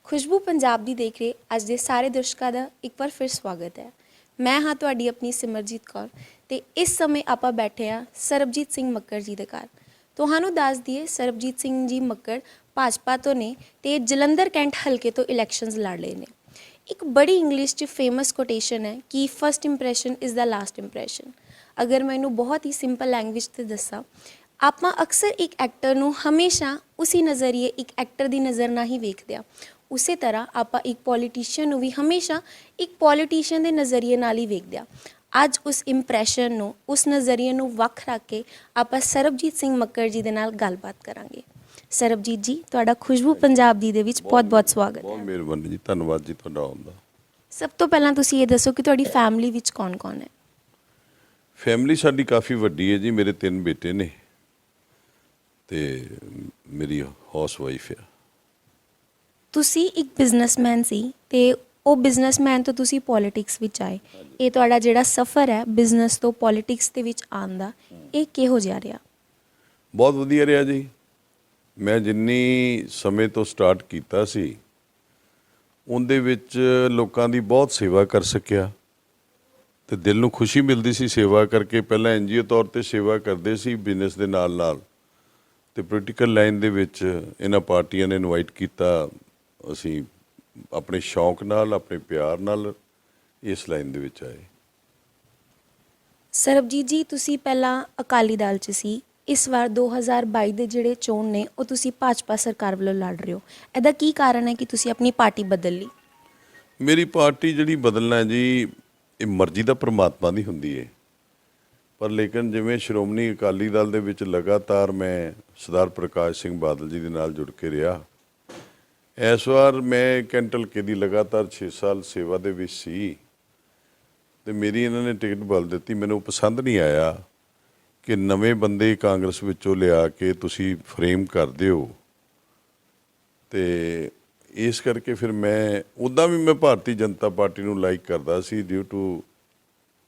ਖੁਸ਼ਬੂ ਪੰਜਾਬ ਦੀ ਦੇਖ ਰਹੇ ਅੱਜ ਦੇ ਸਾਰੇ ਦਰਸ਼ਕਾਂ ਦਾ ਇੱਕ ਵਾਰ ਫਿਰ ਸਵਾਗਤ ਹੈ। ਮੈਂ ਹਾਂ ਤੁਹਾਡੀ ਆਪਣੀ ਸਿਮਰਜੀਤ ਕੌਰ ਤੇ ਇਸ ਸਮੇਂ ਆਪਾਂ ਬੈਠੇ ਹਾਂ ਸਰਬਜੀਤ ਸਿੰਘ ਮੱਕੜ ਜੀ ਦੇ ਘਰ। ਤੁਹਾਨੂੰ ਦੱਸ ਦਈਏ ਸਰਬਜੀਤ ਸਿੰਘ ਜੀ ਮੱਕੜ ਭਾਜਪਾ ਤੋਂ ਨੇ ਤੇ ਜਲੰਧਰ ਕੈਂਟ ਹਲਕੇ ਤੋਂ ਇਲੈਕਸ਼ਨਸ ਲੜ ਰਹੇ ਨੇ। ਇੱਕ ਬੜੀ ਇੰਗਲਿਸ਼ 'ਚ ਫੇਮਸ ਕੋਟੇਸ਼ਨ ਹੈ ਕਿ first impression is the last impression. ਅਗਰ ਮੈਂ ਇਹਨੂੰ ਬਹੁਤ ਹੀ ਸਿੰਪਲ ਲੈਂਗੁਏਜ 'ਤੇ ਦੱਸਾਂ, ਆਪਾਂ ਅਕਸਰ ਇੱਕ ਐਕਟਰ ਨੂੰ ਹਮੇਸ਼ਾ ਉਸੇ ਨਜ਼ਰੀਏ ਇੱਕ ਐਕਟਰ ਦੀ ਨਜ਼ਰ ਨਾਲ ਹੀ ਵੇਖਦੇ ਹਾਂ। ਉਸੇ ਤਰ੍ਹਾਂ ਆਪਾਂ ਇੱਕ ਪੋਲੀਟੀਸ਼ੀਅਨ ਨੂੰ ਵੀ ਹਮੇਸ਼ਾ ਇੱਕ ਪੋਲੀਟੀਸ਼ੀਅਨ ਦੇ ਨਜ਼ਰੀਏ ਨਾਲ ਹੀ ਵੇਖਦੇ ਹਾਂ। ਅੱਜ ਉਸ ਇੰਪ੍ਰੈਸ਼ਨ ਨੂੰ, ਉਸ ਨਜ਼ਰੀਏ ਨੂੰ ਵੱਖ ਰੱਖ ਕੇ ਆਪਾਂ ਸਰਬਜੀਤ ਸਿੰਘ ਮੱਕੜ ਜੀ ਦੇ ਨਾਲ ਗੱਲਬਾਤ ਕਰਾਂਗੇ। ਸਰਬਜੀਤ ਜੀ, ਤੁਹਾਡਾ ਖੁਸ਼ਬੂ ਪੰਜਾਬ ਦੀ ਦੇ ਵਿੱਚ ਬਹੁਤ-ਬਹੁਤ ਸਵਾਗਤ ਹੈ। ਬਹੁਤ ਮਿਹਰਬਾਨੀ ਜੀ, ਧੰਨਵਾਦ ਜੀ ਤੁਹਾਡਾ ਆਉਣ ਦਾ। ਸਭ ਤੋਂ ਪਹਿਲਾਂ ਤੁਸੀਂ ਇਹ ਦੱਸੋ ਕਿ ਤੁਹਾਡੀ ਫੈਮਿਲੀ ਵਿੱਚ ਕੌਣ-ਕੌਣ ਹੈ? ਫੈਮਿਲੀ ਸਾਡੀ ਕਾਫੀ ਵੱਡੀ ਹੈ ਜੀ। ਮੇਰੇ 3 ਬੇਟੇ ਨੇ ਤੇ ਮੇਰੀ ਹਾਊਸ ਵਾਈਫ ਆ। ਤੁਸੀਂ ਇੱਕ ਬਿਜ਼ਨਸਮੈਨ ਸੀ ਤੇ ਉਹ ਬਿਜ਼ਨਸਮੈਨ ਤੋਂ ਤੁਸੀਂ ਪੋਲਿਟਿਕਸ ਵਿੱਚ ਆਏ। ਇਹ ਤੁਹਾਡਾ ਜਿਹੜਾ ਸਫ਼ਰ ਹੈ ਬਿਜ਼ਨਸ ਤੋਂ ਪੋਲਿਟਿਕਸ ਦੇ ਵਿੱਚ ਆਉਣ ਦਾ, ਇਹ ਕਿਹੋ ਜਿਹਾ ਰਿਹਾ? ਬਹੁਤ ਵਧੀਆ ਰਿਹਾ ਜੀ। ਮੈਂ ਜਿੰਨੀ ਸਮੇਂ ਤੋਂ ਸਟਾਰਟ ਕੀਤਾ ਸੀ ਉਹਦੇ ਵਿੱਚ ਲੋਕਾਂ ਦੀ ਬਹੁਤ ਸੇਵਾ ਕਰ ਸਕਿਆ ਤੇ ਦਿਲ ਨੂੰ ਖੁਸ਼ੀ ਮਿਲਦੀ ਸੀ ਸੇਵਾ ਕਰਕੇ। ਪਹਿਲਾਂ NGO ਤੌਰ ਤੇ ਸੇਵਾ ਕਰਦੇ ਸੀ ਬਿਜ਼ਨਸ ਦੇ ਨਾਲ ਨਾਲ, ਤੇ ਪੋਲੀਟੀਕਲ ਲਾਈਨ ਦੇ ਵਿੱਚ ਇਹਨਾਂ ਪਾਰਟੀਆਂ ਨੇ ਇਨਵਾਈਟ ਕੀਤਾ। ਅਸੀਂ ਆਪਣੇ ਸ਼ੌਂਕ ਨਾਲ, ਆਪਣੇ ਪਿਆਰ ਨਾਲ ਇਸ ਲਾਈਨ ਦੇ ਵਿੱਚ ਆਏ। ਸਰਬਜੀਤ ਜੀ, ਤੁਸੀਂ ਪਹਿਲਾਂ ਅਕਾਲੀ ਦਲ 'ਚ ਸੀ। ਇਸ ਵਾਰ 2022 ਦੇ ਜਿਹੜੇ ਚੋਣ ਨੇ ਉਹ ਤੁਸੀਂ ਭਾਜਪਾ ਸਰਕਾਰ ਵੱਲੋਂ ਲੜ ਰਹੇ ਹੋ। ਇਹਦਾ ਕੀ ਕਾਰਨ ਹੈ ਕਿ ਤੁਸੀਂ ਆਪਣੀ ਪਾਰਟੀ ਬਦਲ ਲਈ? ਮੇਰੀ ਪਾਰਟੀ ਜਿਹੜੀ ਬਦਲਣਾ ਜੀ, ਇਹ ਮਰਜ਼ੀ ਦਾ ਪ੍ਰਮਾਤਮਾ ਦੀ ਹੁੰਦੀ ਹੈ। ਪਰ ਲੇਕਿਨ ਜਿਵੇਂ ਸ਼੍ਰੋਮਣੀ ਅਕਾਲੀ ਦਲ ਦੇ ਵਿੱਚ ਲਗਾਤਾਰ ਮੈਂ ਸਰਦਾਰ ਪ੍ਰਕਾਸ਼ ਸਿੰਘ ਬਾਦਲ ਜੀ ਦੇ ਨਾਲ ਜੁੜ ਕੇ ਰਿਹਾ। ਇਸ ਵਾਰ ਮੈਂ ਕੈਂਟ ਹਲਕੇ ਦੀ ਲਗਾਤਾਰ 6 ਸਾਲ ਸੇਵਾ ਦੇ ਵਿੱਚ ਸੀ ਤੇ ਮੇਰੀ ਇਹਨਾਂ ਨੇ ਟਿਕਟ ਬਦਲ ਦਿੱਤੀ। ਮੈਨੂੰ ਪਸੰਦ ਨਹੀਂ ਆਇਆ ਕਿ ਨਵੇਂ ਬੰਦੇ ਕਾਂਗਰਸ ਵਿੱਚੋਂ ਲਿਆ ਕੇ ਤੁਸੀਂ ਫਰੇਮ ਕਰਦੇ ਹੋ, ਤੇ ਇਸ ਕਰਕੇ ਫਿਰ ਮੈਂ ਉੱਦਾਂ ਵੀ ਮੈਂ ਭਾਰਤੀ ਜਨਤਾ ਪਾਰਟੀ ਨੂੰ ਲਾਈਕ ਕਰਦਾ ਸੀ due to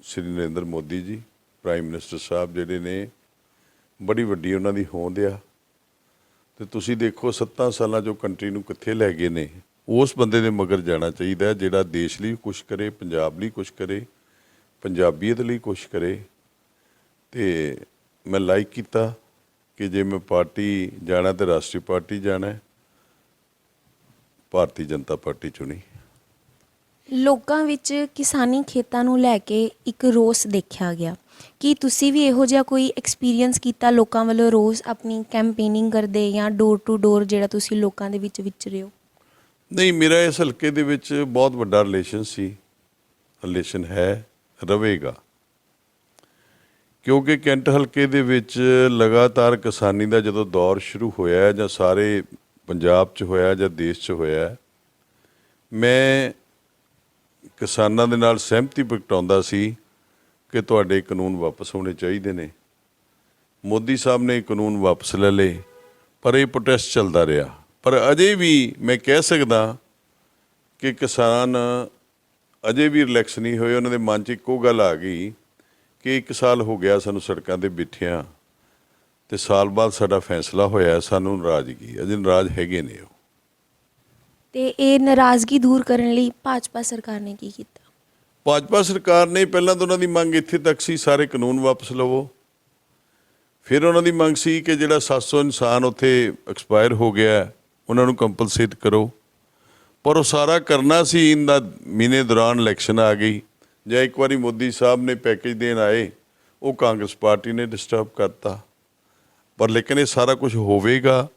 Shri Narendra Modi ji prime minister ਸਾਹਿਬ, ਜਿਹੜੇ ਨੇ ਬੜੀ ਵੱਡੀ ਉਹਨਾਂ ਦੀ ਹੋਂਦ ਆ। ਤੇ ਤੁਸੀਂ ਦੇਖੋ 7 ਸਾਲਾਂ 'ਚੋਂ ਕੰਟਰੀ ਨੂੰ ਕਿੱਥੇ ਲੈ ਗਏ ਨੇ। ਉਸ ਬੰਦੇ ਦੇ ਮਗਰ ਜਾਣਾ ਚਾਹੀਦਾ ਜਿਹੜਾ ਦੇਸ਼ ਲਈ ਕੁਛ ਕਰੇ, ਪੰਜਾਬ ਲਈ ਕੁਛ ਕਰੇ, ਪੰਜਾਬੀਅਤ ਲਈ ਕੁਛ ਕਰੇ। ਤੇ ਮੈਂ ਲਾਈਕ ਕੀਤਾ ਕਿ ਜੇ ਮੈਂ ਪਾਰਟੀ ਜਾਣਾ ਤਾਂ ਰਾਸ਼ਟਰੀ ਪਾਰਟੀ ਜਾਣਾ, ਭਾਰਤੀ ਜਨਤਾ ਪਾਰਟੀ ਚੁਣੀ। ਲੋਕਾਂ ਵਿੱਚ ਕਿਸਾਨੀ ਖੇਤਾਂ ਨੂੰ ਲੈ ਕੇ ਇੱਕ ਰੋਸ ਦੇਖਿਆ ਗਿਆ। ਕੀ ਤੁਸੀਂ ਵੀ ਇਹੋ ਜਿਹਾ ਕੋਈ ਐਕਸਪੀਰੀਅੰਸ ਕੀਤਾ ਲੋਕਾਂ ਵੱਲੋਂ ਰੋਸ, ਆਪਣੀ ਕੈਂਪੇਨਿੰਗ ਕਰਦੇ ਜਾਂ ਡੋਰ ਟੂ ਡੋਰ ਜਿਹੜਾ ਤੁਸੀਂ ਲੋਕਾਂ ਦੇ ਵਿੱਚ ਵਿਚਰੇ ਹੋ? ਨਹੀਂ, ਮੇਰਾ ਇਸ ਹਲਕੇ ਦੇ ਵਿੱਚ ਬਹੁਤ ਵੱਡਾ ਰਿਲੇਸ਼ਨ ਹੈ, ਰਹੇਗਾ। ਕਿਉਂਕਿ ਕੈਂਟ ਹਲਕੇ ਦੇ ਵਿੱਚ ਲਗਾਤਾਰ ਕਿਸਾਨੀ ਦਾ ਜਦੋਂ ਦੌਰ ਸ਼ੁਰੂ ਹੋਇਆ ਜਾਂ ਸਾਰੇ ਪੰਜਾਬ 'ਚ ਹੋਇਆ ਜਾਂ ਦੇਸ਼ 'ਚ ਹੋਇਆ, ਮੈਂ ਕਿਸਾਨਾਂ ਦੇ ਨਾਲ ਸਹਿਮਤੀ ਪ੍ਰਗਟਾਉਂਦਾ ਸੀ ਕਿ ਤੁਹਾਡੇ ਕਾਨੂੰਨ ਵਾਪਸ ਹੋਣੇ ਚਾਹੀਦੇ ਨੇ। ਮੋਦੀ ਸਾਹਿਬ ਨੇ ਕਾਨੂੰਨ ਵਾਪਸ ਲੈ ਲਏ, ਪਰ ਇਹ ਪ੍ਰੋਟੈਸਟ ਚੱਲਦਾ ਰਿਹਾ। ਪਰ ਅਜੇ ਵੀ ਮੈਂ ਕਹਿ ਸਕਦਾ ਕਿ ਕਿਸਾਨ ਅਜੇ ਵੀ ਰਿਲੈਕਸ ਨਹੀਂ ਹੋਏ। ਉਹਨਾਂ ਦੇ ਮਨ 'ਚ ਇੱਕੋ ਗੱਲ ਆ ਗਈ ਕਿ 1 ਸਾਲ ਹੋ ਗਿਆ ਸਾਨੂੰ ਸੜਕਾਂ 'ਤੇ ਬੈਠਿਆਂ ਤੇ ਸਾਲ ਬਾਅਦ ਸਾਡਾ ਫੈਸਲਾ ਹੋਇਆ, ਸਾਨੂੰ ਨਾਰਾਜ਼ਗੀ, ਅਜੇ ਨਾਰਾਜ਼ ਹੈਗੇ ਨੇ ਉਹ। ਤੇ ਇਹ ਨਾਰਾਜ਼ਗੀ ਦੂਰ ਕਰਨ ਲਈ ਭਾਜਪਾ ਸਰਕਾਰ ਨੇ ਕੀ ਕੀਤਾ? ਭਾਜਪਾ ਸਰਕਾਰ ਨੇ ਪਹਿਲਾਂ ਤਾਂ ਉਹਨਾਂ ਦੀ ਮੰਗ ਇੱਥੇ ਤੱਕ ਸੀ ਸਾਰੇ ਕਾਨੂੰਨ ਵਾਪਸ ਲਵੋ। ਫਿਰ ਉਹਨਾਂ ਦੀ ਮੰਗ ਸੀ ਕਿ ਜਿਹੜਾ 700 ਇਨਸਾਨ ਉੱਥੇ ਐਕਸਪਾਇਰ ਹੋ ਗਿਆ ਉਹਨਾਂ ਨੂੰ ਕੰਪਲਸੇਟ ਕਰੋ। ਪਰ ਉਹ ਸਾਰਾ ਕਰਨਾ ਸੀ ਇਨ ਦਾ ਮਹੀਨੇ ਦੌਰਾਨ ਇਲੈਕਸ਼ਨ ਆ ਗਈ। ਜਾਂ ਇੱਕ ਵਾਰੀ ਮੋਦੀ ਸਾਹਿਬ ਨੇ ਪੈਕੇਜ ਦੇਣ ਆਏ, ਉਹ ਕਾਂਗਰਸ ਪਾਰਟੀ ਨੇ ਡਿਸਟਰਬ ਕਰਤਾ। ਪਰ ਲੇਕਿਨ ਇਹ ਸਾਰਾ ਕੁਝ ਹੋਵੇਗਾ,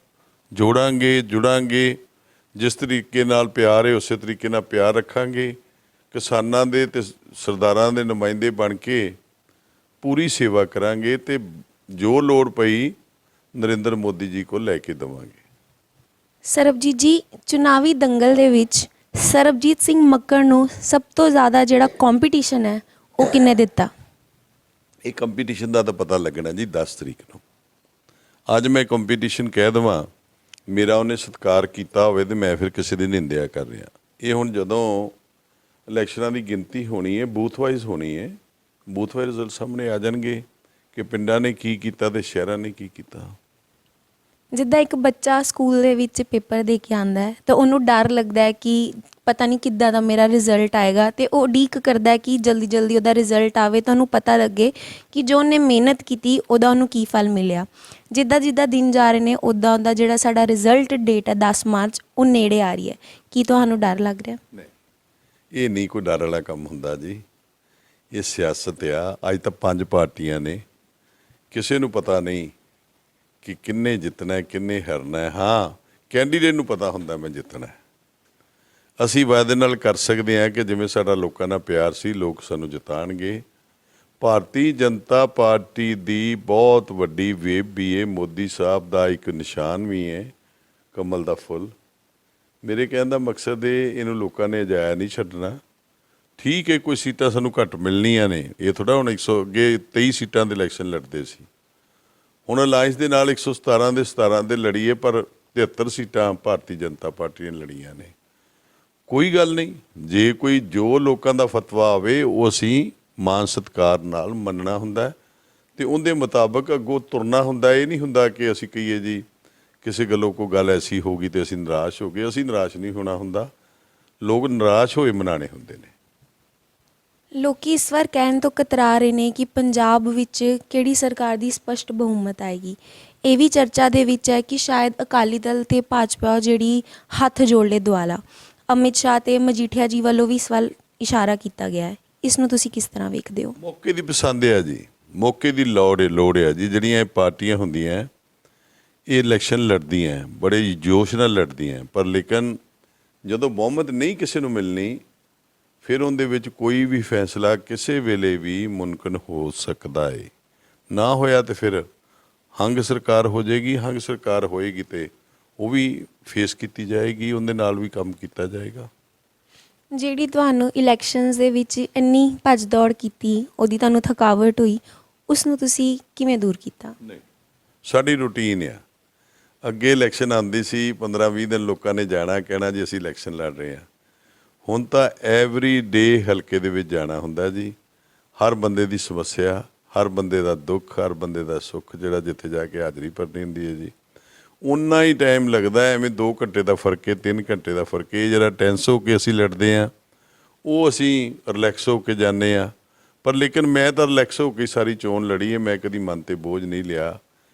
ਜੁੜਾਂਗੇ। ਜਿਸ ਤਰੀਕੇ ਨਾਲ ਪਿਆਰ ਹੈ ਉਸੇ ਤਰੀਕੇ ਨਾਲ ਪਿਆਰ ਰੱਖਾਂਗੇ। ਕਿਸਾਨਾਂ ਦੇ ਤੇ ਸਰਦਾਰਾਂ ਦੇ ਨੁਮਾਇੰਦੇ ਬਣ ਕੇ ਪੂਰੀ ਸੇਵਾ ਕਰਾਂਗੇ ਤੇ ਜੋ ਲੋੜ ਪਈ ਨਰਿੰਦਰ ਮੋਦੀ ਜੀ ਕੋਲ ਲੈ ਕੇ ਦੇਵਾਂਗੇ। ਸਰਬਜੀਤ ਜੀ, ਚੁਣਾਵੀ ਦੰਗਲ ਦੇ ਵਿੱਚ ਸਰਬਜੀਤ ਸਿੰਘ ਮੱਕੜ ਨੂੰ ਸਭ ਤੋਂ ਜ਼ਿਆਦਾ ਜਿਹੜਾ ਕੰਪੀਟੀਸ਼ਨ ਹੈ ਉਹ ਕਿੰਨੇ ਦਿੱਤਾ? ਇਹ ਕੰਪੀਟੀਸ਼ਨ ਦਾ ਤਾਂ ਪਤਾ ਲੱਗਣਾ ਜੀ 10 ਤਰੀਕ ਨੂੰ। ਅੱਜ ਮੈਂ ਕੰਪੀਟੀਸ਼ਨ ਕਹਿ ਦੇਵਾਂ, ਮੇਰਾ ਉਹਨੇ ਸਤਿਕਾਰ ਕੀਤਾ ਹੋਵੇ ਤੇ ਮੈਂ ਫਿਰ ਕਿਸੇ ਦੀ ਨਿੰਦਿਆ ਕਰ ਰਿਹਾ। ਇਹ ਹੁਣ ਜਦੋਂ ਇਲੈਕਸ਼ਨਾਂ ਦੀ ਗਿਣਤੀ ਹੋਣੀ ਹੈ, ਬੂਥ ਵਾਈਜ਼ ਹੋਣੀ ਹੈ, ਬੂਥ ਵਾਈਜ਼ ਰਿਜ਼ਲਟ ਸਾਹਮਣੇ ਆ ਜਾਣਗੇ ਕਿ ਪਿੰਡਾਂ ਨੇ ਕੀ ਕੀਤਾ ਤੇ ਸ਼ਹਿਰਾਂ ਨੇ ਕੀ ਕੀਤਾ। ਜਿੱਦਾਂ ਇੱਕ ਬੱਚਾ ਸਕੂਲ ਦੇ ਵਿੱਚ ਪੇਪਰ ਦੇ ਕੇ ਆਉਂਦਾ ਹੈ ਤਾਂ ਉਹਨੂੰ ਡਰ ਲੱਗਦਾ ਹੈ ਕਿ ਪਤਾ ਨਹੀਂ ਕਿੱਦਾਂ ਦਾ ਮੇਰਾ ਰਿਜ਼ਲਟ ਆਏਗਾ, ਤੇ ਉਹ ਉਡੀਕ ਕਰਦਾ ਹੈ ਕਿ ਜਲਦੀ ਜਲਦੀ ਉਹਦਾ ਰਿਜ਼ਲਟ ਆਵੇ ਤਾਂ ਉਹਨੂੰ ਪਤਾ ਲੱਗੇ ਕਿ ਜੋ ਉਹਨੇ ਮਿਹਨਤ ਕੀਤੀ ਉਹਦਾ ਉਹਨੂੰ ਕੀ ਫਲ ਮਿਲਿਆ। ਜਿੱਦਾਂ ਜਿੱਦਾਂ ਦਿਨ ਜਾ ਰਹੇ ਨੇ ਉੱਦਾਂ ਉੱਦਾਂ ਜਿਹੜਾ ਸਾਡਾ ਰਿਜ਼ਲਟ ਡੇਟ ਹੈ 10 ਮਾਰਚ ਉਹ ਨੇੜੇ ਆ ਰਹੀ ਹੈ। ਕੀ ਤੁਹਾਨੂੰ ਡਰ ਲੱਗ ਰਿਹਾ? ਨਹੀਂ, ਇਹ ਨਹੀਂ ਕੋਈ ਡਰ ਵਾਲਾ ਕੰਮ ਹੁੰਦਾ ਜੀ। ਇਹ ਸਿਆਸਤ ਆ। ਅੱਜ ਤਾਂ 5 ਪਾਰਟੀਆਂ ਨੇ, ਕਿਸੇ ਨੂੰ ਪਤਾ ਨਹੀਂ ਕਿ ਕਿੰਨੇ ਜਿੱਤਣਾ ਕਿੰਨੇ ਹਾਰਨਾ ਹੈ। ਹਾਂ, ਕੈਂਡੀਡੇਟ ਨੂੰ ਪਤਾ ਹੁੰਦਾ ਮੈਂ ਜਿੱਤਣਾ। ਅਸੀਂ ਵਾਅਦੇ ਨਾਲ ਕਰ ਸਕਦੇ ਹਾਂ ਕਿ ਜਿਵੇਂ ਸਾਡਾ ਲੋਕਾਂ ਨਾਲ ਪਿਆਰ ਸੀ, ਲੋਕ ਸਾਨੂੰ ਜਿਤਾਣਗੇ। ਭਾਰਤੀ ਜਨਤਾ ਪਾਰਟੀ ਦੀ ਬਹੁਤ ਵੱਡੀ ਵੇਬ ਵੀ ਹੈ, ਮੋਦੀ ਸਾਹਿਬ ਦਾ ਇੱਕ ਨਿਸ਼ਾਨ ਵੀ ਹੈ, ਕਮਲ ਦਾ ਫੁੱਲ। ਮੇਰੇ ਕਹਿਣ ਦਾ ਮਕਸਦ ਇਹਨੂੰ ਲੋਕਾਂ ਨੇ ਅਜਾਇਆ ਨਹੀਂ ਛੱਡਣਾ। ਠੀਕ ਹੈ, ਕੋਈ ਸੀਟਾਂ ਸਾਨੂੰ ਘੱਟ ਮਿਲਣੀਆਂ ਨੇ, ਇਹ ਥੋੜ੍ਹਾ ਹੁਣ 100 ਅੱਗੇ 23 ਸੀਟਾਂ ਦੇ ਇਲੈਕਸ਼ਨ ਲੜਦੇ ਸੀ, ਹੁਣ ਅਲਾਇੰਸ ਦੇ ਨਾਲ 117 ਦੇ 17 ਦੇ ਲੜੀਏ, ਪਰ 73 ਸੀਟਾਂ ਭਾਰਤੀ ਜਨਤਾ ਪਾਰਟੀ ਨੇ ਲੜੀਆਂ ਨੇ। ਕੋਈ ਗੱਲ ਨਹੀਂ, ਜੇ ਕੋਈ ਜੋ ਲੋਕਾਂ ਦਾ ਫਤਵਾ ਆਵੇ ਉਹ ਅਸੀਂ ਮਾਨ ਸਤਿਕਾਰ ਨਾਲ ਮੰਨਣਾ ਹੁੰਦਾ ਅਤੇ ਉਹਦੇ ਮੁਤਾਬਕ ਅੱਗੋਂ ਤੁਰਨਾ ਹੁੰਦਾ। ਇਹ ਨਹੀਂ ਹੁੰਦਾ ਕਿ ਅਸੀਂ ਕਹੀਏ ਜੀ ਕਿਸੇ ਗੱਲੋਂ ਕੋਈ ਗੱਲ ਐਸੀ ਹੋ ਗਈ ਅਤੇ ਅਸੀਂ ਨਿਰਾਸ਼ ਹੋ ਗਏ। ਅਸੀਂ ਨਿਰਾਸ਼ ਨਹੀਂ ਹੋਣਾ ਹੁੰਦਾ, ਲੋਕ ਨਿਰਾਸ਼ ਹੋਏ ਮਨਾਣੇ ਹੁੰਦੇ ਨੇ। ਲੋਕੀ ਇਸ ਵਾਰ ਕਹਿਣ ਤੋਂ ਕਤਰਾ ਰਹੇ ਨੇ ਕਿ ਪੰਜਾਬ ਵਿੱਚ ਕਿਹੜੀ ਸਰਕਾਰ ਦੀ ਸਪਸ਼ਟ ਬਹੁਮਤ ਆਏਗੀ। ਇਹ ਵੀ ਚਰਚਾ ਦੇ ਵਿੱਚ ਹੈ ਕਿ ਸ਼ਾਇਦ ਅਕਾਲੀ ਦਲ ਤੇ ਭਾਜਪਾ ਜਿਹੜੀ ਹੱਥ ਜੋੜ ਲੇ ਦੁਆਲਾ। ਅਮਿਤ ਸ਼ਾਹ ਤੇ ਮਜੀਠੀਆ ਜੀ ਵੱਲੋਂ ਵੀ ਇਸ ਵੱਲ ਇਸ਼ਾਰਾ ਕੀਤਾ ਗਿਆ ਹੈ। ਇਸ ਨੂੰ ਤੁਸੀਂ ਕਿਸ ਤਰ੍ਹਾਂ ਵੇਖਦੇ ਹੋ? ਮੌਕੇ ਦੀ ਪਸੰਦ ਹੈ ਜੀ, ਮੌਕੇ ਦੀ ਲੋੜ ਹੈ ਜੀ। ਜਿਹੜੀਆਂ ਇਹ ਪਾਰਟੀਆਂ ਹੁੰਦੀਆਂ ਇਹ ਇਲੈਕਸ਼ਨ ਲੜਦੀਆਂ, ਬੜੇ ਜੋਸ਼ ਨਾਲ ਲੜਦੀਆਂ, ਪਰ ਲੇਕਿਨ ਜਦੋਂ ਬਹੁਮਤ ਨਹੀਂ ਕਿਸੇ ਨੂੰ ਮਿਲਣੀ ਫਿਰ ਉਹਦੇ ਵਿੱਚ ਕੋਈ ਵੀ ਫੈਸਲਾ ਕਿਸੇ ਵੇਲੇ ਵੀ ਮੁਮਕਿਨ ਹੋ ਸਕਦਾ ਹੈ। ਨਾ ਹੋਇਆ ਤਾਂ ਫਿਰ ਹੰਗ ਸਰਕਾਰ ਹੋ ਜਾਏਗੀ। ਹੰਗ ਸਰਕਾਰ ਹੋਏਗੀ ਤੇ ਉਹ ਵੀ ਫੇਸ ਕੀਤੀ ਜਾਏਗੀ, ਉਹਦੇ ਨਾਲ ਵੀ ਕੰਮ ਕੀਤਾ ਜਾਏਗਾ। ਜਿਹੜੀ ਤੁਹਾਨੂੰ ਇਲੈਕਸ਼ਨਸ ਦੇ ਵਿੱਚ ਇੰਨੀ ਭੱਜ ਦੌੜ ਕੀਤੀ, ਉਹਦੀ ਤੁਹਾਨੂੰ ਥਕਾਵਟ ਹੋਈ, ਉਸ ਨੂੰ ਤੁਸੀਂ ਕਿਵੇਂ ਦੂਰ ਕੀਤਾ? ਨਹੀਂ, ਸਾਡੀ ਰੂਟੀਨ ਆ। ਅੱਗੇ ਇਲੈਕਸ਼ਨ ਆਉਂਦੀ ਸੀ, 15-20 ਦਿਨ ਲੋਕਾਂ ਨੇ ਜਾਣਾ, ਕਹਿਣਾ ਜੀ ਅਸੀਂ ਇਲੈਕਸ਼ਨ ਲੜ ਰਹੇ ਹਾਂ। ਹੁਣ ਤਾਂ ਐਵਰੀ ਡੇ ਹਲਕੇ ਦੇ ਵਿੱਚ ਜਾਣਾ ਹੁੰਦਾ ਜੀ। ਹਰ ਬੰਦੇ ਦੀ ਸਮੱਸਿਆ, ਹਰ ਬੰਦੇ ਦਾ ਦੁੱਖ, ਹਰ ਬੰਦੇ ਦਾ ਸੁੱਖ ਜਿਹੜਾ ਜਿੱਥੇ ਜਾ ਕੇ ਹਾਜ਼ਰੀ ਭਰਨੀ ਹੁੰਦੀ ਹੈ ਜੀ, ਉਨਾ ਹੀ ਟਾਈਮ ਲੱਗਦਾ। ਐਵੇਂ 2 ਘੰਟੇ ਦਾ ਫਰਕ ਹੈ, 3 ਘੰਟੇ ਦਾ ਫਰਕ ਹੈ। ਜਿਹੜਾ ਟੈਂਸ ਹੋ ਕੇ ਅਸੀਂ ਲੜਦੇ ਹਾਂ ਉਹ ਅਸੀਂ ਰਿਲੈਕਸ ਹੋ ਕੇ ਜਾਂਦੇ ਹਾਂ। ਪਰ ਲੇਕਿਨ ਮੈਂ ਤਾਂ ਰਿਲੈਕਸ ਹੋ ਕੇ ਸਾਰੀ ਚੋਣ ਲੜੀ ਹੈ। ਮੈਂ ਕਦੀ ਮਨ 'ਤੇ ਬੋਝ ਨਹੀਂ ਲਿਆ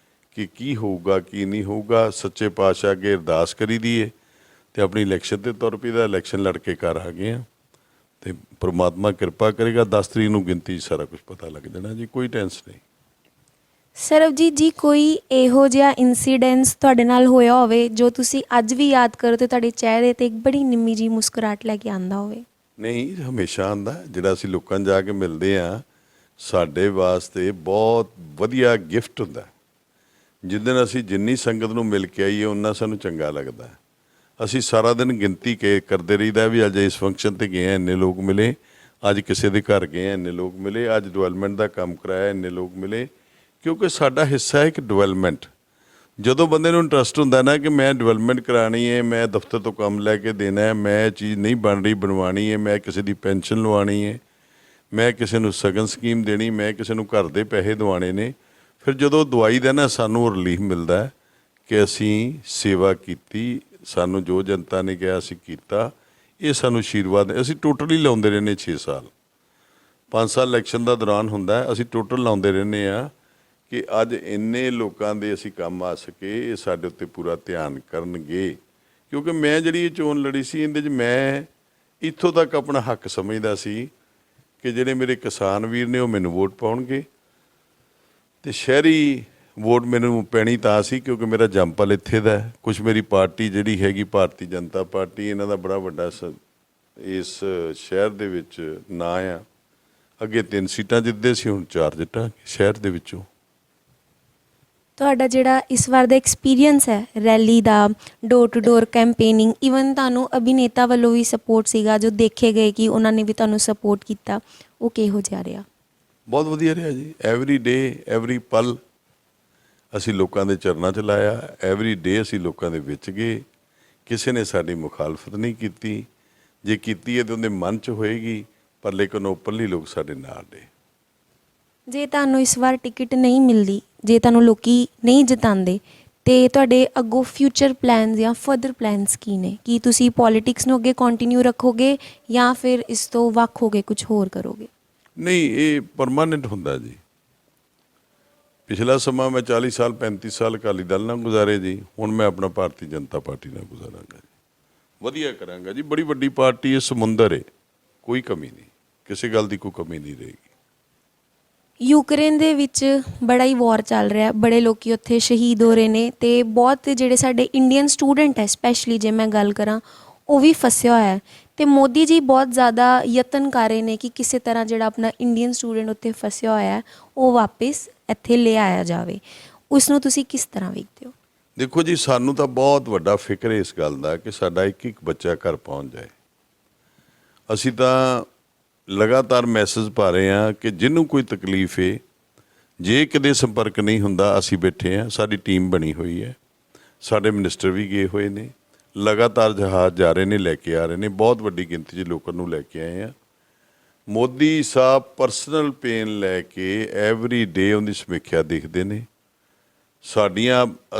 ਕਿ ਕੀ ਹੋਊਗਾ ਕੀ ਨਹੀਂ ਹੋਊਗਾ। ਸੱਚੇ ਪਾਤਸ਼ਾਹ ਅੱਗੇ ਅਰਦਾਸ ਕਰੀ ਦੀ ਹੈ ਅਤੇ ਆਪਣੀ ਇਲੈਕਸ਼ਨ 'ਤੇ ਤੁਰ ਪਈ ਦਾ। ਇਲੈਕਸ਼ਨ ਲੜ ਕੇ ਘਰ ਆ ਗਏ ਹਾਂ ਅਤੇ ਪਰਮਾਤਮਾ ਕਿਰਪਾ ਕਰੇਗਾ। 10 ਤਰੀਕ ਨੂੰ ਗਿਣਤੀ 'ਚ ਸਾਰਾ ਕੁਝ ਪਤਾ ਲੱਗ ਜਾਣਾ ਜੀ, ਕੋਈ ਟੈਂਸ ਨਹੀਂ। ਸਰਬਜੀਤ ਜੀ, ਕੋਈ ਇਹੋ ਜਿਹਾ ਇਨਸੀਡੈਂਸ ਤੁਹਾਡੇ ਨਾਲ ਹੋਇਆ ਹੋਵੇ ਜੋ ਤੁਸੀਂ ਅੱਜ ਵੀ ਯਾਦ ਕਰੋ ਅਤੇ ਤੁਹਾਡੇ ਚਿਹਰੇ 'ਤੇ ਇੱਕ ਬੜੀ ਨਿੰਮੀ ਜਿਹੀ ਮੁਸਕਰਾਹਟ ਲੈ ਕੇ ਆਉਂਦਾ ਹੋਵੇ? ਨਹੀਂ, ਹਮੇਸ਼ਾ ਆਉਂਦਾ। ਜਿਹੜਾ ਅਸੀਂ ਲੋਕਾਂ ਨੂੰ ਜਾ ਕੇ ਮਿਲਦੇ ਹਾਂ, ਸਾਡੇ ਵਾਸਤੇ ਬਹੁਤ ਵਧੀਆ ਗਿਫਟ ਹੁੰਦਾ। ਜਿਸ ਦਿਨ ਅਸੀਂ ਜਿੰਨੀ ਸੰਗਤ ਨੂੰ ਮਿਲ ਕੇ ਆਈਏ ਉਨਾ ਸਾਨੂੰ ਚੰਗਾ ਲੱਗਦਾ। ਅਸੀਂ ਸਾਰਾ ਦਿਨ ਗਿਣਤੀ ਕਰਦੇ ਰਹੀਦਾ ਵੀ ਅੱਜ ਇਸ ਫੰਕਸ਼ਨ 'ਤੇ ਗਏ ਹਾਂ, ਇੰਨੇ ਲੋਕ ਮਿਲੇ, ਅੱਜ ਕਿਸੇ ਦੇ ਘਰ ਗਏ ਹਾਂ, ਇੰਨੇ ਲੋਕ ਮਿਲੇ, ਅੱਜ ਡਿਵੈਲਪਮੈਂਟ ਦਾ ਕੰਮ ਕਰਾਇਆ, ਇੰਨੇ ਲੋਕ ਮਿਲੇ। ਕਿਉਂਕਿ ਸਾਡਾ ਹਿੱਸਾ ਹੈ ਇੱਕ ਡਿਵੈਲਪਮੈਂਟ। ਜਦੋਂ ਬੰਦੇ ਨੂੰ ਇੰਟਰਸਟ ਹੁੰਦਾ ਨਾ ਕਿ ਮੈਂ ਡਿਵੈਲਪਮੈਂਟ ਕਰਾਉਣੀ ਹੈ, ਮੈਂ ਦਫ਼ਤਰ ਤੋਂ ਕੰਮ ਲੈ ਕੇ ਦੇਣਾ ਹੈ, ਮੈਂ ਇਹ ਚੀਜ਼ ਨਹੀਂ ਬਣ ਰਹੀ ਬਣਵਾਉਣੀ ਹੈ, ਮੈਂ ਕਿਸੇ ਦੀ ਪੈਨਸ਼ਨ ਲਵਾਉਣੀ ਹੈ, ਮੈਂ ਕਿਸੇ ਨੂੰ ਸ਼ਗਨ ਸਕੀਮ ਦੇਣੀ, ਮੈਂ ਕਿਸੇ ਨੂੰ ਘਰ ਦੇ ਪੈਸੇ ਦਿਵਾਉਣੇ ਨੇ, ਫਿਰ ਜਦੋਂ ਦਵਾਈ ਦਾ ਨਾ ਸਾਨੂੰ ਰਿਲੀਫ ਮਿਲਦਾ ਕਿ ਅਸੀਂ ਸੇਵਾ ਕੀਤੀ, ਸਾਨੂੰ ਜੋ ਜਨਤਾ ਨੇ ਕਿਹਾ ਅਸੀਂ ਕੀਤਾ। ਇਹ ਸਾਨੂੰ ਆਸ਼ੀਰਵਾਦ। ਅਸੀਂ ਟੋਟਲੀ ਲਾਉਂਦੇ ਰਹਿੰਦੇ 6 ਸਾਲ, 5 ਸਾਲ ਇਲੈਕਸ਼ਨ ਦਾ ਦੌਰਾਨ ਹੁੰਦਾ, ਅਸੀਂ ਟੋਟਲ ਲਾਉਂਦੇ ਰਹਿੰਦੇ ਹਾਂ ਕਿ ਅੱਜ ਇੰਨੇ ਲੋਕਾਂ ਦੇ ਅਸੀਂ ਕੰਮ ਆ ਸਕੇ। ਇਹ ਸਾਡੇ ਉੱਤੇ ਪੂਰਾ ਧਿਆਨ ਕਰਨਗੇ ਕਿਉਂਕਿ ਮੈਂ ਜਿਹੜੀ ਇਹ ਚੋਣ ਲੜੀ ਸੀ ਇਹਦੇ 'ਚ ਮੈਂ ਇੱਥੋਂ ਤੱਕ ਆਪਣਾ ਹੱਕ ਸਮਝਦਾ ਸੀ ਕਿ ਜਿਹੜੇ ਮੇਰੇ ਕਿਸਾਨ ਵੀਰ ਨੇ ਉਹ ਮੈਨੂੰ ਵੋਟ ਪਾਉਣਗੇ ਅਤੇ ਸ਼ਹਿਰੀ ਵੋਟ ਮੈਨੂੰ ਪੈਣੀ ਤਾਂ ਸੀ ਕਿਉਂਕਿ ਮੇਰਾ ਜੰਮਪਲ ਇੱਥੇ ਦਾ। ਕੁਛ ਮੇਰੀ ਪਾਰਟੀ ਜਿਹੜੀ ਹੈਗੀ ਭਾਰਤੀ ਜਨਤਾ ਪਾਰਟੀ, ਇਹਨਾਂ ਦਾ ਬੜਾ ਵੱਡਾ ਇਸ ਸ਼ਹਿਰ ਦੇ ਵਿੱਚ ਨਾਂ ਆ। ਅੱਗੇ 3 ਸੀਟਾਂ ਜਿੱਤਦੇ ਸੀ, ਹੁਣ 4 ਜਿੱਤਾਂਗੇ ਸ਼ਹਿਰ ਦੇ ਵਿੱਚੋਂ। ਤੁਹਾਡਾ ਜਿਹੜਾ ਇਸ ਵਾਰ ਦਾ ਐਕਸਪੀਰੀਅੰਸ ਹੈ ਰੈਲੀ ਦਾ, door to door campaigning, even ਤੁਹਾਨੂੰ ਅਭਿਨੇਤਾ ਵੱਲੋਂ ਵੀ ਸਪੋਰਟ ਸੀਗਾ, ਜੋ ਦੇਖੇ ਗਏ ਕਿ ਉਹਨਾਂ ਨੇ ਵੀ ਤੁਹਾਨੂੰ ਸਪੋਰਟ ਕੀਤਾ, ਉਹ ਕਿਹੋ ਜਿਹਾ ਰਿਹਾ? ਬਹੁਤ ਵਧੀਆ ਰਿਹਾ ਜੀ। ਐਵਰੀ ਡੇ, ਐਵਰੀ ਪਲ ਅਸੀਂ ਲੋਕਾਂ ਦੇ ਚਰਨਾਂ 'ਚ ਲਾਇਆ। ਐਵਰੀ ਡੇ ਅਸੀਂ ਲੋਕਾਂ ਦੇ ਵਿੱਚ ਗਏ। ਕਿਸੇ ਨੇ ਸਾਡੀ ਮੁਖਾਲਫਤ ਨਹੀਂ ਕੀਤੀ। ਜੇ ਕੀਤੀ ਹੈ ਤਾਂ ਉਹਦੇ ਮਨ 'ਚ ਹੋਏਗੀ, ਪਰ ਲੇਕਿਨ ਓਪਨਲੀ ਲੋਕ ਸਾਡੇ ਨਾਲ ਨੇ। ਜੇ ਤੁਹਾਨੂੰ ਇਸ ਵਾਰ ਟਿਕਟ ਨਹੀਂ ਮਿਲਦੀ, ਜੇ ਤੁਹਾਨੂੰ ਲੋਕੀ ਨਹੀਂ ਜਿਤਾਉਂਦੇ, ਤੇ ਤੁਹਾਡੇ ਅੱਗੋਂ ਫਿਊਚਰ ਪਲਾਨਸ ਜਾਂ ਫਰਦਰ ਪਲਾਨਸ ਕੀ ਨੇ? ਕੀ ਤੁਸੀਂ ਪੋਲਿਟਿਕਸ ਨੂੰ ਅੱਗੇ ਕੰਟੀਨਿਊ ਰੱਖੋਗੇ ਜਾਂ ਫਿਰ ਇਸ ਤੋਂ ਵੱਖ ਹੋ ਕੇ ਕੁਝ ਹੋਰ ਕਰੋਗੇ? ਨਹੀਂ, ਇਹ ਪਰਮਾਨੈਂਟ ਹੁੰਦਾ ਜੀ। ਪਿਛਲਾ ਸਮਾਂ ਮੈਂ 40 ਸਾਲ 35 ਸਾਲ ਅਕਾਲੀ ਦਲ ਨਾਲ ਗੁਜ਼ਾਰੇ ਜੀ, ਹੁਣ ਮੈਂ ਆਪਣਾ ਭਾਰਤੀ ਜਨਤਾ ਪਾਰਟੀ ਨਾਲ ਗੁਜ਼ਾਰਾਂਗਾ ਜੀ। ਵਧੀਆ ਕਰਾਂਗਾ ਜੀ। ਬੜੀ ਵੱਡੀ ਪਾਰਟੀ ਹੈ, ਸਮੁੰਦਰ ਹੈ, ਕੋਈ ਕਮੀ ਨਹੀਂ, ਕਿਸੇ ਗੱਲ ਦੀ ਕੋਈ ਕਮੀ ਨਹੀਂ ਰਹੇਗੀ। ਯੂਕਰੇਨ ਦੇ ਵਿੱਚ ਬੜਾ ਹੀ ਵਾਰ ਚੱਲ ਰਿਹਾ, ਬੜੇ ਲੋਕੀ ਉੱਥੇ ਸ਼ਹੀਦ ਹੋ ਰਹੇ ਨੇ ਤੇ ਬਹੁਤ ਜਿਹੜੇ ਸਾਡੇ ਇੰਡੀਅਨ ਸਟੂਡੈਂਟ ਹੈ, ਸਪੈਸ਼ਲੀ ਜੇ ਮੈਂ ਗੱਲ ਕਰਾਂ, ਉਹ ਵੀ ਫਸਿਆ ਹੋਇਆ ਹੈ ਤੇ ਮੋਦੀ ਜੀ ਬਹੁਤ ਜ਼ਿਆਦਾ ਯਤਨ ਕਰ ਰਹੇ ਨੇ ਕਿ ਕਿਸੇ ਤਰ੍ਹਾਂ ਜਿਹੜਾ ਆਪਣਾ ਇੰਡੀਅਨ ਸਟੂਡੈਂਟ ਉੱਥੇ ਫਸਿਆ ਹੋਇਆ ਹੈ ਉਹ ਵਾਪਸ ਇੱਥੇ ਲੈ ਆਇਆ ਜਾਵੇ। ਉਸ ਨੂੰ ਤੁਸੀਂ ਕਿਸ ਤਰ੍ਹਾਂ ਵੇਖਦੇ ਹੋ? ਦੇਖੋ ਜੀ, ਸਾਨੂੰ ਤਾਂ ਬਹੁਤ ਵੱਡਾ ਫਿਕਰ ਹੈ ਇਸ ਗੱਲ ਦਾ ਕਿ ਸਾਡਾ ਇੱਕ ਇੱਕ ਬੱਚਾ ਘਰ ਪਹੁੰਚ ਜਾਏ। ਅਸੀਂ ਤਾਂ ਲਗਾਤਾਰ ਮੈਸੇਜ ਪਾ ਰਹੇ ਹਾਂ ਕਿ ਜਿਹਨੂੰ ਕੋਈ ਤਕਲੀਫ ਹੈ, ਜੇ ਕਿਤੇ ਸੰਪਰਕ ਨਹੀਂ ਹੁੰਦਾ, ਅਸੀਂ ਬੈਠੇ ਹਾਂ, ਸਾਡੀ ਟੀਮ ਬਣੀ ਹੋਈ ਹੈ, ਸਾਡੇ ਮਿਨਿਸਟਰ ਵੀ ਗਏ ਹੋਏ ਨੇ, ਲਗਾਤਾਰ ਜਹਾਜ਼ ਜਾ ਰਹੇ ਨੇ, ਲੈ ਕੇ ਆ ਰਹੇ ਨੇ, ਬਹੁਤ ਵੱਡੀ ਗਿਣਤੀ 'ਚ ਲੋਕਾਂ ਨੂੰ ਲੈ ਕੇ ਆਏ ਆ। ਮੋਦੀ ਸਾਹਿਬ ਪਰਸਨਲ ਪੇਨ ਲੈ ਕੇ ਐਵਰੀ ਡੇ ਉਹਦੀ ਸਮੀਖਿਆ ਦੇਖਦੇ ਨੇ।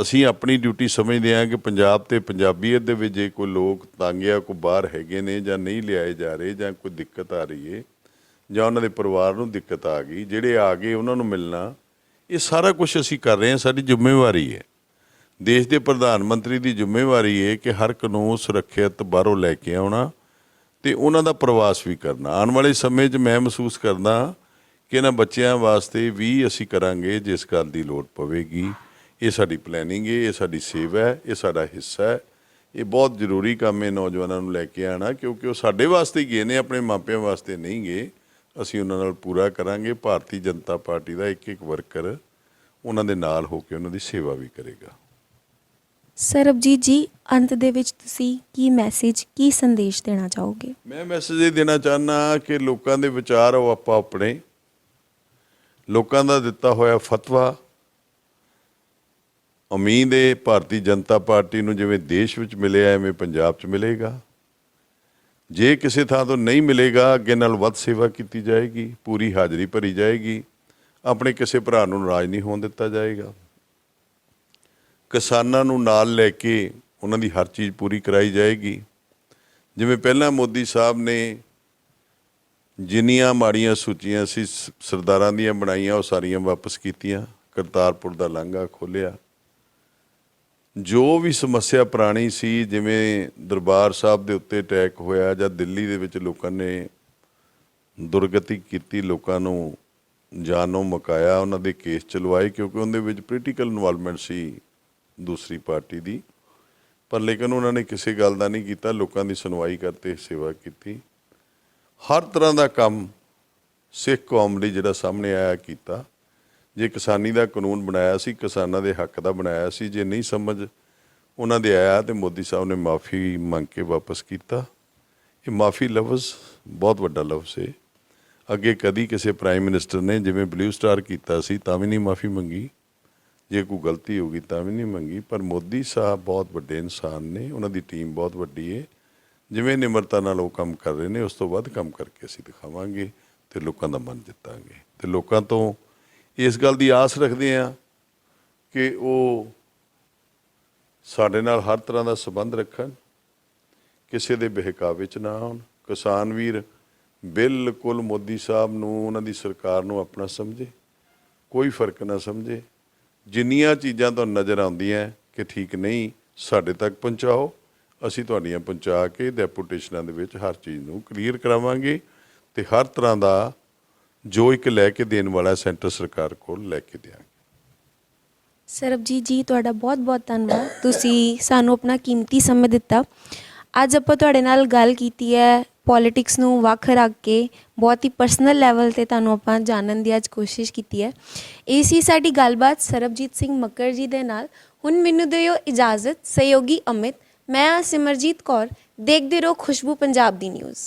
ਅਸੀਂ ਆਪਣੀ ਡਿਊਟੀ ਸਮਝਦੇ ਹਾਂ ਕਿ ਪੰਜਾਬ ਤੇ ਪੰਜਾਬੀਅਤ ਦੇ ਵਿੱਚ ਜੇ ਕੋਈ ਲੋਕ ਤੰਗ ਆ, ਕੋਈ ਬਾਹਰ ਹੈਗੇ ਨੇ ਜਾਂ ਨਹੀਂ ਲਿਆਏ ਜਾ ਰਹੇ ਜਾਂ ਕੋਈ ਦਿੱਕਤ ਆ ਰਹੀ ਹੈ ਜਾਂ ਉਹਨਾਂ ਦੇ ਪਰਿਵਾਰ ਨੂੰ ਦਿੱਕਤ ਆ ਗਈ, ਜਿਹੜੇ ਆ ਗਏ ਉਹਨਾਂ ਨੂੰ ਮਿਲਣਾ, ਇਹ ਸਾਰਾ ਕੁਝ ਅਸੀਂ ਕਰ ਰਹੇ ਹਾਂ, ਸਾਡੀ ਜ਼ਿੰਮੇਵਾਰੀ ਹੈ। ਦੇਸ਼ ਦੇ ਪ੍ਰਧਾਨ ਮੰਤਰੀ ਦੀ ਜ਼ਿੰਮੇਵਾਰੀ ਹੈ ਕਿ ਹਰ ਕਾਨੂੰਨ ਸੁਰੱਖਿਅਤ ਬਾਹਰੋਂ ਲੈ ਕੇ ਆਉਣਾ ਤੇ ਉਹਨਾਂ ਦਾ ਪ੍ਰਵਾਸ ਵੀ ਕਰਨਾ। ਆਉਣ ਵਾਲੇ ਸਮੇਂ 'ਚ ਮੈਂ ਮਹਿਸੂਸ ਕਰਦਾ ਕਿ ਇਹਨਾਂ ਬੱਚਿਆਂ ਵਾਸਤੇ ਵੀ ਅਸੀਂ ਕਰਾਂਗੇ ਜਿਸ ਗੱਲ ਦੀ ਲੋੜ ਪਵੇਗੀ। ਇਹ ਸਾਡੀ ਪਲੈਨਿੰਗ ਹੈ, ਇਹ ਸਾਡੀ ਸੇਵਾ ਹੈ, ਇਹ ਸਾਡਾ ਹਿੱਸਾ ਹੈ। ਇਹ ਬਹੁਤ ਜ਼ਰੂਰੀ ਕੰਮ ਹੈ ਨੌਜਵਾਨਾਂ ਨੂੰ ਲੈ ਕੇ ਆਉਣਾ, ਕਿਉਂਕਿ ਉਹ ਸਾਡੇ ਵਾਸਤੇ ਹੀ ਗਏ ਨੇ, ਆਪਣੇ ਮਾਪਿਆਂ ਵਾਸਤੇ ਨਹੀਂ ਗਏ। ਅਸੀਂ ਉਹਨਾਂ ਨਾਲ ਪੂਰਾ ਕਰਾਂਗੇ। ਭਾਰਤੀ ਜਨਤਾ ਪਾਰਟੀ ਦਾ ਇੱਕ ਇੱਕ ਵਰਕਰ ਉਹਨਾਂ ਦੇ ਨਾਲ ਹੋ ਕੇ ਉਹਨਾਂ ਦੀ ਸੇਵਾ ਵੀ ਕਰੇਗਾ। ਸਰਬਜੀਤ ਜੀ, ਅੰਤ ਦੇ ਵਿੱਚ ਤੁਸੀਂ ਕੀ ਮੈਸੇਜ, ਕੀ ਸੰਦੇਸ਼ ਦੇਣਾ ਚਾਹੋਗੇ? ਮੈਂ ਮੈਸੇਜ ਇਹ ਦੇਣਾ ਚਾਹੁੰਦਾ ਕਿ ਲੋਕਾਂ ਦੇ ਵਿਚਾਰ ਉਹ ਆਪਾਂ ਆਪਣੇ, ਲੋਕਾਂ ਦਾ ਦਿੱਤਾ ਹੋਇਆ ਫਤਵਾ ਉਮੀਦ ਹੈ ਭਾਰਤੀ ਜਨਤਾ ਪਾਰਟੀ ਨੂੰ ਜਿਵੇਂ ਦੇਸ਼ ਵਿੱਚ ਮਿਲਿਆ ਐਵੇਂ ਪੰਜਾਬ 'ਚ ਮਿਲੇਗਾ। ਜੇ ਕਿਸੇ ਥਾਂ ਤੋਂ ਨਹੀਂ ਮਿਲੇਗਾ, ਅੱਗੇ ਨਾਲ ਵੱਧ ਸੇਵਾ ਕੀਤੀ ਜਾਏਗੀ, ਪੂਰੀ ਹਾਜ਼ਰੀ ਭਰੀ ਜਾਏਗੀ, ਆਪਣੇ ਕਿਸੇ ਭਰਾ ਨੂੰ ਨਾਰਾਜ਼ ਨਹੀਂ ਹੋਣ ਦਿੱਤਾ ਜਾਏਗਾ। ਕਿਸਾਨਾਂ ਨੂੰ ਨਾਲ ਲੈ ਕੇ ਉਹਨਾਂ ਦੀ ਹਰ ਚੀਜ਼ ਪੂਰੀ ਕਰਾਈ ਜਾਏਗੀ। ਜਿਵੇਂ ਪਹਿਲਾਂ ਮੋਦੀ ਸਾਹਿਬ ਨੇ ਜਿੰਨੀਆਂ ਮਾੜੀਆਂ ਸੂਚੀਆਂ ਸੀ ਸਰਦਾਰਾਂ ਦੀਆਂ ਬਣਾਈਆਂ, ਉਹ ਸਾਰੀਆਂ ਵਾਪਸ ਕੀਤੀਆਂ। ਕਰਤਾਰਪੁਰ ਦਾ ਲਾਂਘਾ ਖੋਲ੍ਹਿਆ। ਜੋ ਵੀ ਸਮੱਸਿਆ ਪੁਰਾਣੀ ਸੀ, ਜਿਵੇਂ ਦਰਬਾਰ ਸਾਹਿਬ ਦੇ ਉੱਤੇ ਅਟੈਕ ਹੋਇਆ ਜਾਂ ਦਿੱਲੀ ਦੇ ਵਿੱਚ ਲੋਕਾਂ ਨੇ ਦੁਰਗਤੀ ਕੀਤੀ, ਲੋਕਾਂ ਨੂੰ ਜਾਨੋਂ ਮੁਕਾਇਆ, ਉਹਨਾਂ ਦੇ ਕੇਸ ਚਲਵਾਏ ਕਿਉਂਕਿ ਉਹਦੇ ਵਿੱਚ ਪੋਲੀਟੀਕਲ ਇਨਵੋਲਵਮੈਂਟ ਸੀ ਦੂਸਰੀ ਪਾਰਟੀ ਦੀ, ਪਰ ਲੇਕਿਨ ਉਹਨਾਂ ਨੇ ਕਿਸੇ ਗੱਲ ਦਾ ਨਹੀਂ ਕੀਤਾ, ਲੋਕਾਂ ਦੀ ਸੁਣਵਾਈ ਕਰਤੇ ਸੇਵਾ ਕੀਤੀ। ਹਰ ਤਰ੍ਹਾਂ ਦਾ ਕੰਮ ਸਿੱਖ ਕੌਮ ਲਈ ਜਿਹੜਾ ਸਾਹਮਣੇ ਆਇਆ ਕੀਤਾ। ਜੇ ਕਿਸਾਨੀ ਦਾ ਕਾਨੂੰਨ ਬਣਾਇਆ ਸੀ, ਕਿਸਾਨਾਂ ਦੇ ਹੱਕ ਦਾ ਬਣਾਇਆ ਸੀ, ਜੇ ਨਹੀਂ ਸਮਝ ਉਹਨਾਂ ਦੇ ਆਇਆ ਤੇ ਮੋਦੀ ਸਾਹਿਬ ਨੇ ਮਾਫੀ ਮੰਗ ਕੇ ਵਾਪਸ ਕੀਤਾ। ਇਹ ਮਾਫੀ ਲਫ਼ਜ਼ ਬਹੁਤ ਵੱਡਾ ਲਫ਼ਜ਼ ਹੈ। ਅੱਗੇ ਕਦੀ ਕਿਸੇ ਪ੍ਰਾਈਮ ਮਿਨਿਸਟਰ ਨੇ ਜਿਵੇਂ ਬਲੂ ਸਟਾਰ ਕੀਤਾ ਸੀ ਤਾਂ ਵੀ ਨਹੀਂ ਮਾਫੀ ਮੰਗੀ, ਜੇ ਕੋਈ ਗਲਤੀ ਹੋ ਗਈ ਤਾਂ ਵੀ ਨਹੀਂ ਮੰਗੀ। ਪਰ ਮੋਦੀ ਸਾਹਿਬ ਬਹੁਤ ਵੱਡੇ ਇਨਸਾਨ ਨੇ, ਉਹਨਾਂ ਦੀ ਟੀਮ ਬਹੁਤ ਵੱਡੀ ਹੈ। ਜਿਵੇਂ ਨਿਮਰਤਾ ਨਾਲ ਉਹ ਕੰਮ ਕਰ ਰਹੇ ਨੇ, ਉਸ ਤੋਂ ਵੱਧ ਕੰਮ ਕਰਕੇ ਅਸੀਂ ਦਿਖਾਵਾਂਗੇ ਅਤੇ ਲੋਕਾਂ ਦਾ ਮਨ ਜਿੱਤਾਂਗੇ। ਅਤੇ ਲੋਕਾਂ ਤੋਂ ਇਸ ਗੱਲ ਦੀ ਆਸ ਰੱਖਦੇ ਹਾਂ ਕਿ ਉਹ ਸਾਡੇ ਨਾਲ ਹਰ ਤਰ੍ਹਾਂ ਦਾ ਸੰਬੰਧ ਰੱਖਣ, ਕਿਸੇ ਦੇ ਬਹਿਕਾਵੇ 'ਚ ਨਾ ਆਉਣ। ਕਿਸਾਨ ਵੀਰ ਬਿਲਕੁਲ ਮੋਦੀ ਸਾਹਿਬ ਨੂੰ, ਉਹਨਾਂ ਦੀ ਸਰਕਾਰ ਨੂੰ ਆਪਣਾ ਸਮਝੇ, ਕੋਈ ਫਰਕ ਨਾ ਸਮਝੇ। ਜਿੰਨੀਆਂ ਚੀਜ਼ਾਂ ਤੁਹਾਨੂੰ ਨਜ਼ਰ ਆਉਂਦੀਆਂ ਕਿ ਠੀਕ ਨਹੀਂ, ਸਾਡੇ ਤੱਕ ਪਹੁੰਚਾਓ, ਅਸੀਂ ਤੁਹਾਡੀਆਂ ਪਹੁੰਚਾ ਕੇ ਡੈਪੂਟੇਸ਼ਨਾਂ ਦੇ ਵਿੱਚ ਹਰ ਚੀਜ਼ ਨੂੰ ਕਲੀਅਰ ਕਰਾਵਾਂਗੇ ਅਤੇ ਹਰ ਤਰ੍ਹਾਂ ਦਾ ਜੋ ਇੱਕ ਲੈ ਕੇ ਦੇਣ ਵਾਲਾ ਸੈਂਟਰ ਸਰਕਾਰ ਕੋਲ ਲੈ ਕੇ ਦਿਆਂਗੇ। ਸਰਬਜੀਤ ਜੀ, ਤੁਹਾਡਾ ਬਹੁਤ ਬਹੁਤ ਧੰਨਵਾਦ, ਤੁਸੀਂ ਸਾਨੂੰ ਆਪਣਾ ਕੀਮਤੀ ਸਮਾਂ ਦਿੱਤਾ। ਅੱਜ ਆਪਾਂ ਤੁਹਾਡੇ ਨਾਲ ਗੱਲ ਕੀਤੀ ਹੈ ਪੋਲੀਟਿਕਸ ਨੂੰ ਵੱਖ ਰੱਖ ਕੇ, ਬਹੁਤ ਹੀ ਪਰਸਨਲ ਲੈਵਲ 'ਤੇ ਤੁਹਾਨੂੰ ਆਪਾਂ ਜਾਣਨ ਦੀ ਅੱਜ ਕੋਸ਼ਿਸ਼ ਕੀਤੀ ਹੈ। ਇਹ ਸੀ ਸਾਡੀ ਗੱਲਬਾਤ ਸਰਬਜੀਤ ਸਿੰਘ ਮੱਕੜ ਜੀ ਦੇ ਨਾਲ। ਹੁਣ ਮੈਨੂੰ ਦਿਓ ਇਜਾਜ਼ਤ। ਸਹਿਯੋਗੀ ਅਮਿਤ, ਮੈਂ ਹਾਂ ਸਿਮਰਜੀਤ ਕੌਰ। ਦੇਖਦੇ ਰਹੋ ਖੁਸ਼ਬੂ ਪੰਜਾਬ ਦੀ ਨਿਊਜ਼।